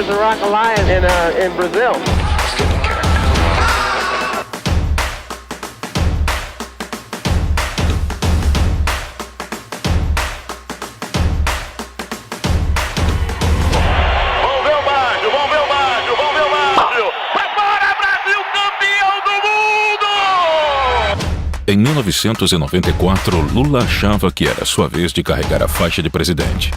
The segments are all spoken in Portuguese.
Brothers and Rock Alliance in Brazil. Em 1994, Lula achava que era sua vez de carregar a faixa de presidente.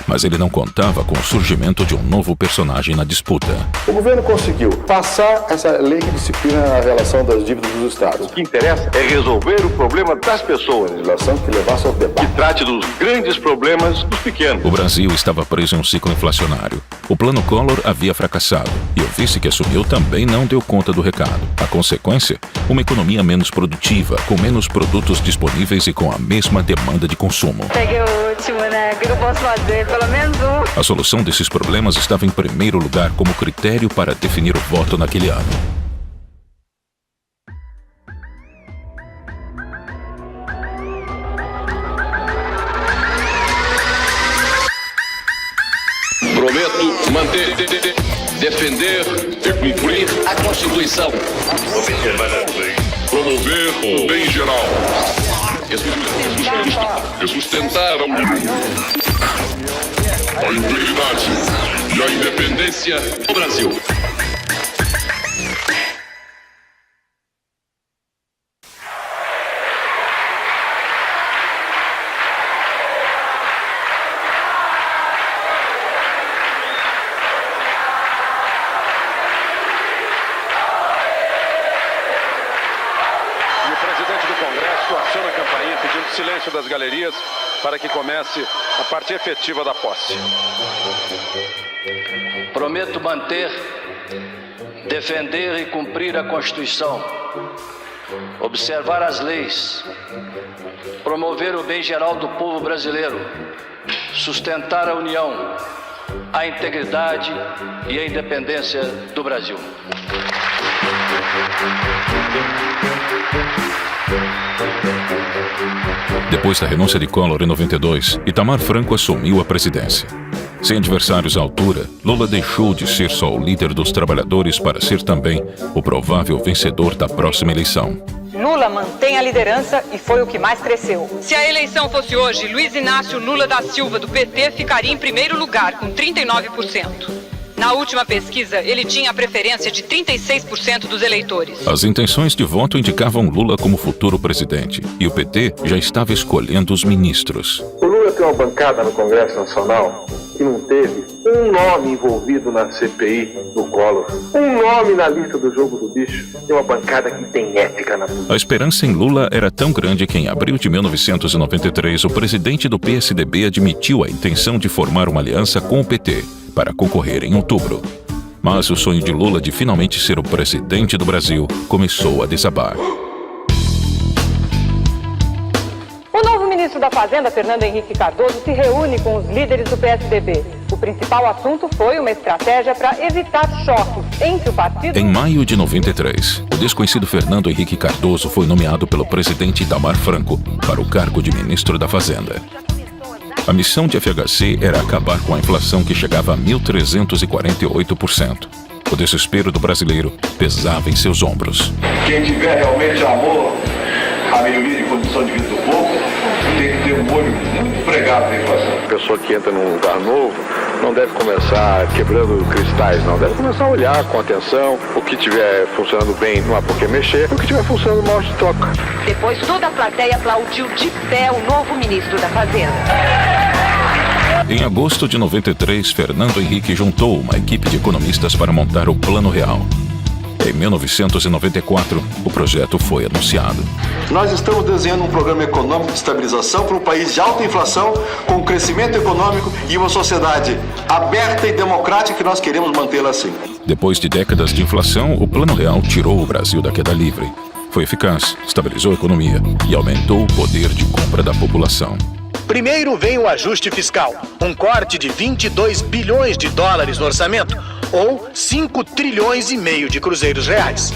Mas ele não contava com o surgimento de um novo personagem na disputa. O governo conseguiu passar essa lei que disciplina a relação das dívidas dos estados. O que interessa é resolver o problema das pessoas. Legislação que levasse ao debate. Que trate dos grandes problemas dos pequenos. O Brasil estava preso em um ciclo inflacionário. O plano Collor havia fracassado e o vice que assumiu também não deu conta do recado. A consequência? Uma economia menos produtiva, com menos produtos disponíveis e com a mesma demanda de consumo. Peguei o último, né? O que eu posso fazer? Pelo menos um. A solução desses problemas estava em primeiro lugar como critério para definir o voto naquele ano. Prometo manter, defender e cumprir a Constituição. Promover o bem geral. E sustentar a integridade e a independência do Brasil. Aciona a campainha pedindo silêncio das galerias para que comece a parte efetiva da posse. Prometo manter, defender e cumprir a Constituição, observar as leis, promover o bem geral do povo brasileiro, sustentar a união, a integridade e a independência do Brasil. Depois da renúncia de Collor em 92, Itamar Franco assumiu a presidência. Sem adversários à altura, Lula deixou de ser só o líder dos trabalhadores para ser também o provável vencedor da próxima eleição. Lula mantém a liderança e foi o que mais cresceu. Se a eleição fosse hoje, Luiz Inácio Lula da Silva, do PT, ficaria em primeiro lugar, com 39%. Na última pesquisa, ele tinha a preferência de 36% dos eleitores. As intenções de voto indicavam Lula como futuro presidente, e o PT já estava escolhendo os ministros. O Lula tem uma bancada no Congresso Nacional que não teve um nome envolvido na CPI do Collor, um nome na lista do jogo do bicho. Tem uma bancada que tem ética na política. A esperança em Lula era tão grande que em abril de 1993, o presidente do PSDB admitiu a intenção de formar uma aliança com o PT para concorrer em outubro. Mas o sonho de Lula de finalmente ser o presidente do Brasil começou a desabar. O novo ministro da Fazenda, Fernando Henrique Cardoso, se reúne com os líderes do PSDB. O principal assunto foi uma estratégia para evitar choques entre o partido... Em maio de 93, o desconhecido Fernando Henrique Cardoso foi nomeado pelo presidente Itamar Franco para o cargo de ministro da Fazenda. A missão de FHC era acabar com a inflação que chegava a 1.348%. O desespero do brasileiro pesava em seus ombros. Quem tiver realmente amor à melhoria de condição de vida do povo tem que ter um olho muito pregado na inflação. A pessoa que entra num lugar novo não deve começar quebrando cristais, não. Deve começar a olhar com atenção. O que estiver funcionando bem não há por que mexer. O que estiver funcionando mal se troca. Depois toda a plateia aplaudiu de pé o novo ministro da Fazenda. Em agosto de 93, Fernando Henrique juntou uma equipe de economistas para montar o Plano Real. Em 1994, o projeto foi anunciado. Nós estamos desenhando um programa econômico de estabilização para um país de alta inflação, com crescimento econômico e uma sociedade aberta e democrática que nós queremos mantê-la assim. Depois de décadas de inflação, o Plano Real tirou o Brasil da queda livre. Foi eficaz, estabilizou a economia e aumentou o poder de compra da população. Primeiro vem o ajuste fiscal, um corte de 22 bilhões de dólares no orçamento, ou 5 trilhões e meio de cruzeiros reais.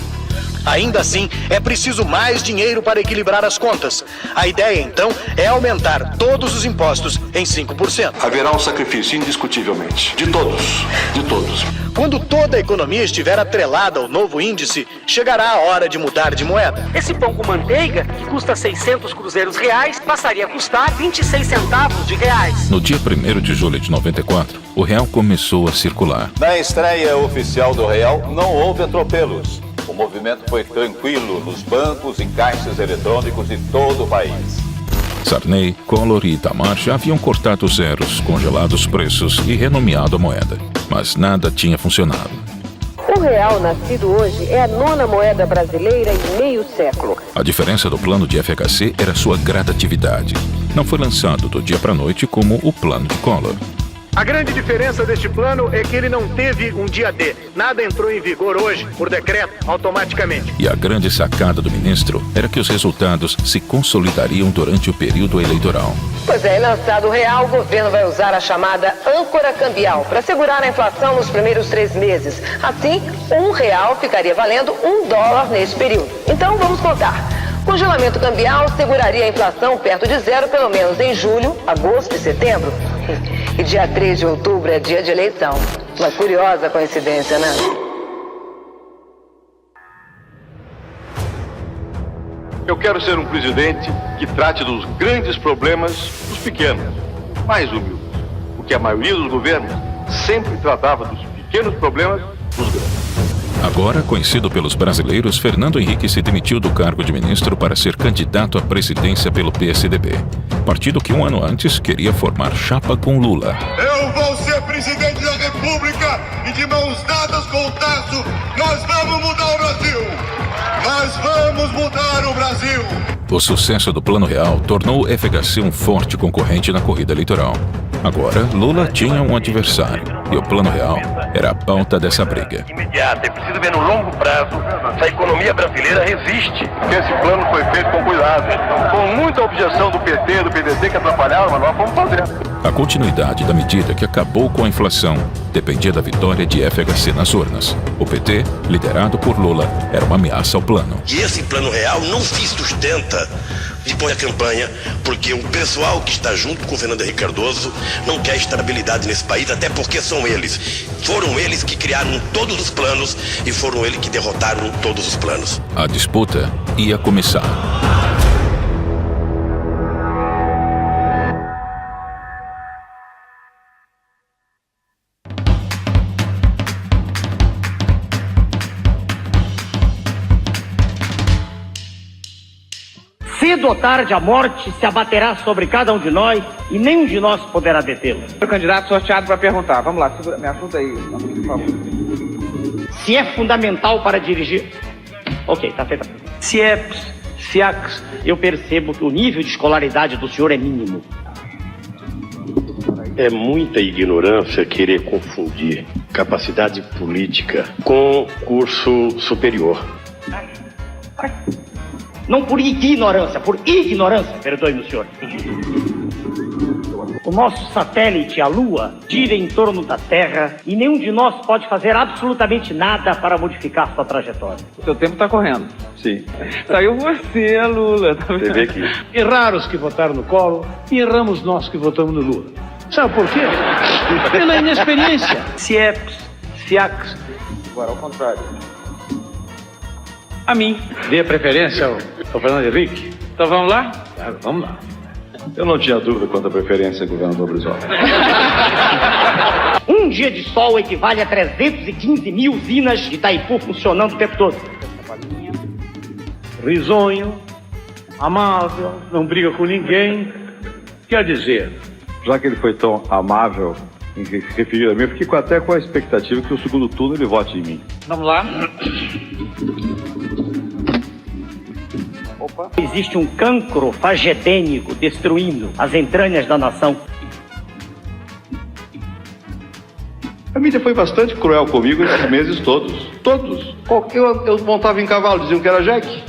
Ainda assim, é preciso mais dinheiro para equilibrar as contas. A ideia, então, é aumentar todos os impostos em 5%. Haverá um sacrifício, indiscutivelmente. De todos. Quando toda a economia estiver atrelada ao novo índice, chegará a hora de mudar de moeda. Esse pão com manteiga, que custa 600 cruzeiros reais, passaria a custar 26 centavos de reais. No dia 1º de julho de 94, o real começou a circular. Na estreia oficial do real, não houve atropelos. O movimento foi tranquilo nos bancos e caixas eletrônicos de todo o país. Sarney, Collor e Itamar já haviam cortado zeros, congelado os preços e renomeado a moeda. Mas nada tinha funcionado. O real nascido hoje é a 9ª moeda brasileira em meio século. A diferença do plano de FHC era sua gradatividade. Não foi lançado do dia para a noite como o plano de Collor. A grande diferença deste plano é que ele não teve um dia D. Nada entrou em vigor hoje, por decreto, automaticamente. E a grande sacada do ministro era que os resultados se consolidariam durante o período eleitoral. Pois é, lançado o real, o governo vai usar a chamada âncora cambial para segurar a inflação nos primeiros 3 meses. Assim, R$1 ficaria valendo $1 nesse período. Então, vamos contar. Congelamento cambial seguraria a inflação perto de zero, pelo menos em julho, agosto e setembro. E dia 3 de outubro é dia de eleição. Uma curiosa coincidência, né? Eu quero ser um presidente que trate dos grandes problemas dos pequenos, mais humildes. Porque a maioria dos governos sempre tratava dos pequenos problemas dos grandes. Agora, conhecido pelos brasileiros, Fernando Henrique se demitiu do cargo de ministro para ser candidato à presidência pelo PSDB. Partido que 1 ano antes queria formar chapa com Lula. Eu vou ser presidente da República e de mãos dadas com o Tasso, nós vamos mudar o Brasil! Nós vamos mudar o Brasil! O sucesso do Plano Real tornou o FHC um forte concorrente na corrida eleitoral. Agora, Lula tinha um adversário e o Plano Real era a pauta dessa briga. Imediata, é preciso ver no longo prazo se a economia brasileira resiste. Porque esse plano foi feito com cuidado, com muita objeção do PT, do PDT que atrapalhava, mas nós fomos fazendo. A continuidade da medida que acabou com a inflação dependia da vitória de FHC nas urnas. O PT, liderado por Lula, era uma ameaça ao plano. E esse Plano Real não se sustenta depois da campanha, porque o pessoal que está junto com o Fernando Henrique Cardoso não quer estabilidade nesse país, até porque são eles. Foram eles que criaram todos os planos e foram eles que derrotaram todos os planos. A disputa ia começar. Cedo ou tarde, a morte se abaterá sobre cada um de nós e nenhum de nós poderá detê-lo. O candidato sorteado para perguntar. Vamos lá, segura, me ajuda aí, por favor. Se é fundamental para dirigir... Ok, tá feita. Eu percebo que o nível de escolaridade do senhor é mínimo. É muita ignorância querer confundir capacidade política com curso superior. Não por ignorância, perdoe-me o senhor. O nosso satélite, a Lua, gira em torno da Terra e nenhum de nós pode fazer absolutamente nada para modificar sua trajetória. O seu tempo está correndo. Sim. Saiu você, Lula. Tá vendo? Aqui. Erraram os que votaram no Collor e erramos nós que votamos no Lula. Sabe por quê? Pela inexperiência. Agora, ao contrário. A mim. Dê preferência ao Fernando Henrique. Então vamos lá? Claro, vamos lá. Eu não tinha dúvida quanto à preferência do governador Brizola. Um dia de sol equivale a 315 mil usinas de Itaipu funcionando o tempo todo. Risonho, amável, não briga com ninguém. Quer dizer... Já que ele foi tão amável em se referir a mim, eu fiquei até com a expectativa que no segundo turno ele vote em mim. Vamos lá. Opa. Existe um cancro fagedênico destruindo as entranhas da nação. A mídia foi bastante cruel comigo esses meses todos. Todos. Eu montava em cavalo, diziam que era Jack.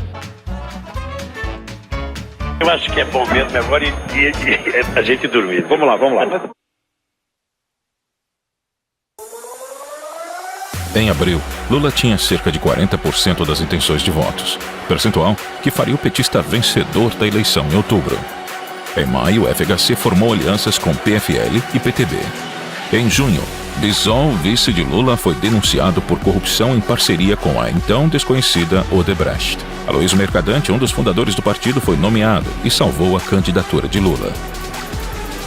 Eu acho que é bom mesmo agora a gente dormir. Vamos lá. Em abril, Lula tinha cerca de 40% das intenções de votos, percentual que faria o petista vencedor da eleição em outubro. Em maio, o FHC formou alianças com PFL e PTB. Em junho, Bisol, vice de Lula, foi denunciado por corrupção em parceria com a então desconhecida Odebrecht. Aloysio Mercadante, um dos fundadores do partido, foi nomeado e salvou a candidatura de Lula.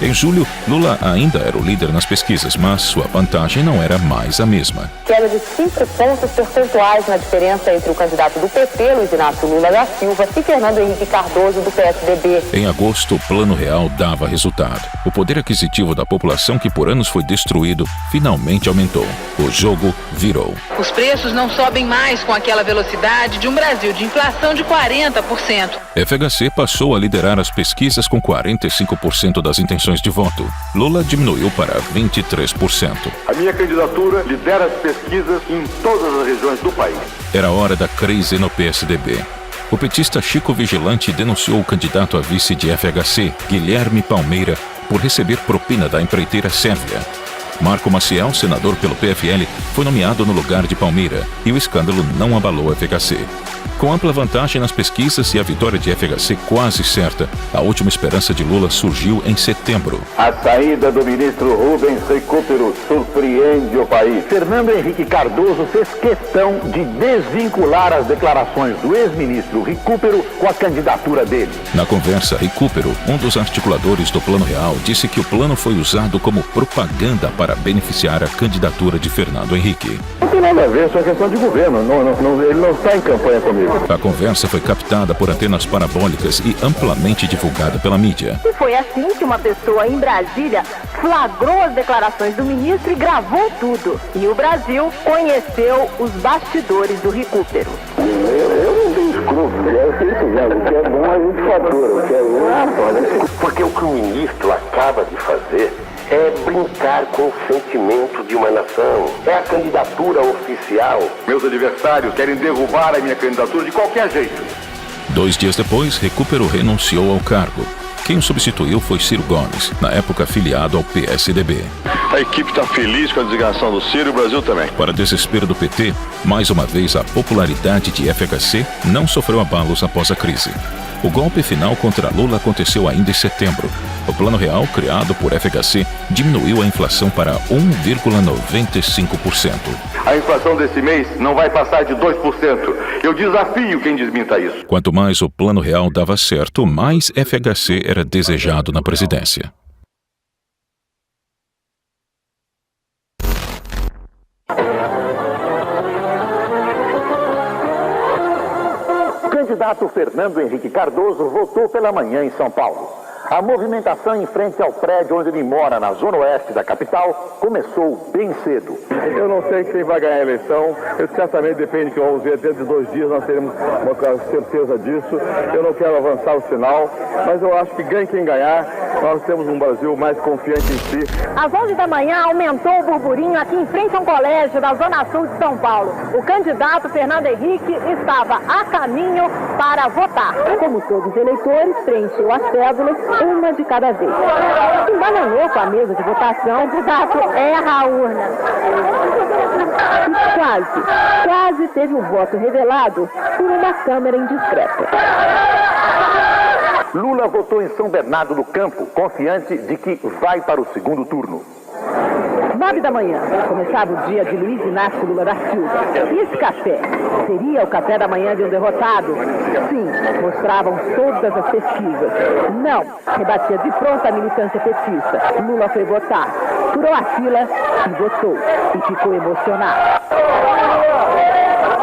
Em julho, Lula ainda era o líder nas pesquisas, mas sua vantagem não era mais a mesma. Queda de 5 pontos percentuais na diferença entre o candidato do PT, Luiz Inácio Lula da Silva, e Fernando Henrique Cardoso, do PSDB. Em agosto, o Plano Real dava resultado. O poder aquisitivo da população, que por anos foi destruído, finalmente aumentou. O jogo virou. Os preços não sobem mais com aquela velocidade de um Brasil de inflação de 40%. FHC passou a liderar as pesquisas com 45% das intenções de voto. Lula diminuiu para 23%. A minha candidatura lidera as pesquisas em todas as regiões do país. Era hora da crise no PSDB. O petista Chico Vigilante denunciou o candidato a vice de FHC, Guilherme Palmeira, por receber propina da empreiteira Sérvia. Marco Maciel, senador pelo PFL, foi nomeado no lugar de Palmeira e o escândalo não abalou a FHC. Com ampla vantagem nas pesquisas e a vitória de FHC quase certa, a última esperança de Lula surgiu em setembro. A saída do ministro Rubens Recupero surpreende o país. Fernando Henrique Cardoso fez questão de desvincular as declarações do ex-ministro Recupero com a candidatura dele. Na conversa, Recupero, um dos articuladores do Plano Real, disse que o plano foi usado como propaganda para beneficiar a candidatura de Fernando Henrique. Não tem nada a ver, isso é questão de governo. Ele não está em campanha comigo. A conversa foi captada por antenas parabólicas e amplamente divulgada pela mídia. E foi assim que uma pessoa em Brasília flagrou as declarações do ministro e gravou tudo. E o Brasil conheceu os bastidores do Recupero. Eu não tenho escrúpulo, eu sei o que é bom a gente fatura, o que é ruim. Porque o que o ministro acaba de fazer é brincar com o sentimento de uma nação. É a candidatura oficial. Meus adversários querem derrubar a minha candidatura de qualquer jeito. 2 dias depois, Recupero renunciou ao cargo. Quem o substituiu foi Ciro Gomes, na época filiado ao PSDB. A equipe está feliz com a designação do Ciro e o Brasil também. Para desespero do PT, mais uma vez a popularidade de FHC não sofreu abalos após a crise. O golpe final contra Lula aconteceu ainda em setembro. O Plano Real, criado por FHC, diminuiu a inflação para 1,95%. A inflação desse mês não vai passar de 2%. Eu desafio quem desminta isso. Quanto mais o Plano Real dava certo, mais FHC era desejado na presidência. O candidato Fernando Henrique Cardoso votou pela manhã em São Paulo. A movimentação em frente ao prédio onde ele mora, na zona oeste da capital, começou bem cedo. Eu não sei quem vai ganhar a eleição, certamente depende que vamos ver dentro de 2 dias, nós teremos uma certeza disso. Eu não quero avançar o sinal, mas eu acho que ganhe quem ganhar, nós temos um Brasil mais confiante em si. Às 11 da manhã aumentou o burburinho aqui em frente a um colégio da zona sul de São Paulo. O candidato Fernando Henrique estava a caminho para votar. Como todos os eleitores, preencheu as cédulas, uma de cada vez. Embananou com a mesa de votação, o candidato erra a urna. E quase teve o voto revelado por uma câmera indiscreta. Lula votou em São Bernardo do Campo, confiante de que vai para o segundo turno. 9 da manhã, começava o dia de Luiz Inácio Lula da Silva. E esse café? Seria o café da manhã de um derrotado? Sim, mostravam todas as pesquisas. Não, rebatia de pronta a militância petista. Lula foi votar, furou a fila e votou. E ficou emocionado.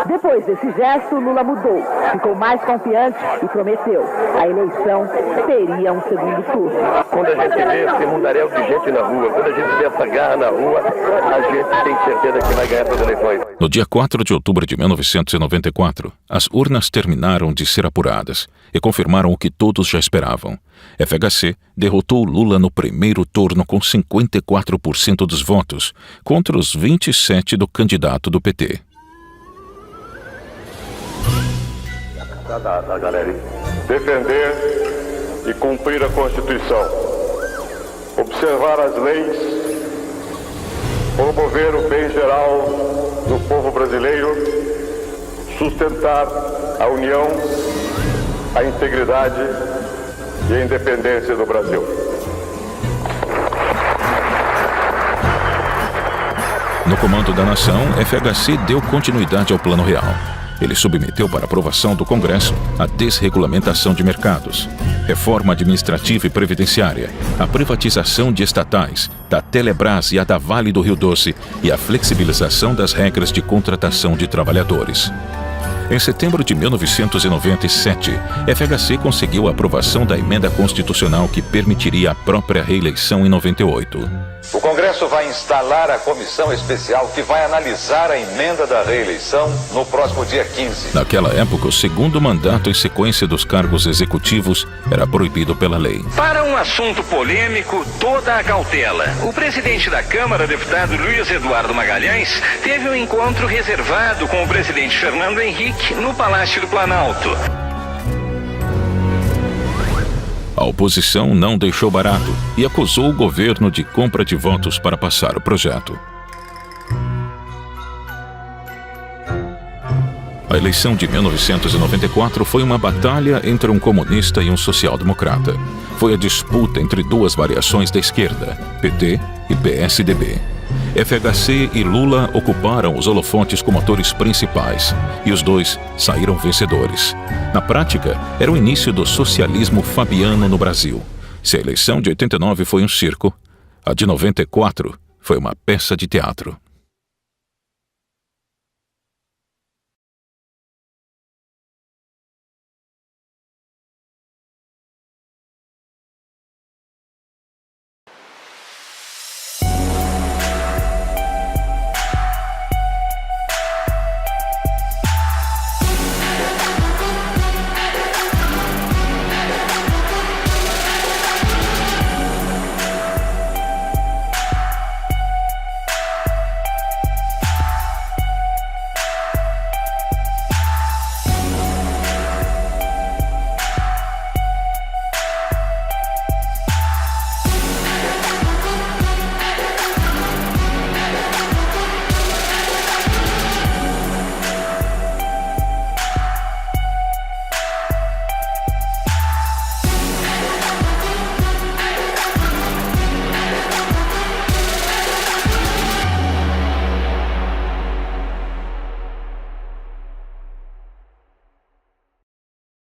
Depois desse gesto, Lula mudou, ficou mais confiante e prometeu. A eleição teria um segundo turno. Quando a gente vê esse mundaréu de gente na rua, quando a gente vê essa garra na rua, a gente tem certeza que vai ganhar essas eleições. No dia 4 de outubro de 1994, as urnas terminaram de ser apuradas e confirmaram o que todos já esperavam. FHC derrotou Lula no primeiro turno com 54% dos votos, contra os 27% do candidato do PT. Da galera. Defender e cumprir a Constituição. Observar as leis. Promover o bem geral do povo brasileiro sustentar a união, a integridade e a independência do Brasil. No comando da nação, FHC deu continuidade ao Plano Real. Ele submeteu para aprovação do Congresso a desregulamentação de mercados, reforma administrativa e previdenciária, a privatização de estatais, da Telebrás e a da Vale do Rio Doce e a flexibilização das regras de contratação de trabalhadores. Em setembro de 1997, FHC conseguiu a aprovação da emenda constitucional que permitiria a própria reeleição em 98. O Congresso vai instalar a comissão especial que vai analisar a emenda da reeleição no próximo dia 15. Naquela época, o segundo mandato em sequência dos cargos executivos era proibido pela lei. Para um assunto polêmico, toda a cautela. O presidente da Câmara, deputado Luiz Eduardo Magalhães, teve um encontro reservado com o presidente Fernando Henrique no Palácio do Planalto. A oposição não deixou barato e acusou o governo de compra de votos para passar o projeto. A eleição de 1994 foi uma batalha entre um comunista e um social-democrata. Foi a disputa entre duas variações da esquerda, PT e PSDB. FHC e Lula ocuparam os holofotes como atores principais, e os dois saíram vencedores. Na prática, era o início do socialismo fabiano no Brasil. Se a eleição de 89 foi um circo, a de 94 foi uma peça de teatro.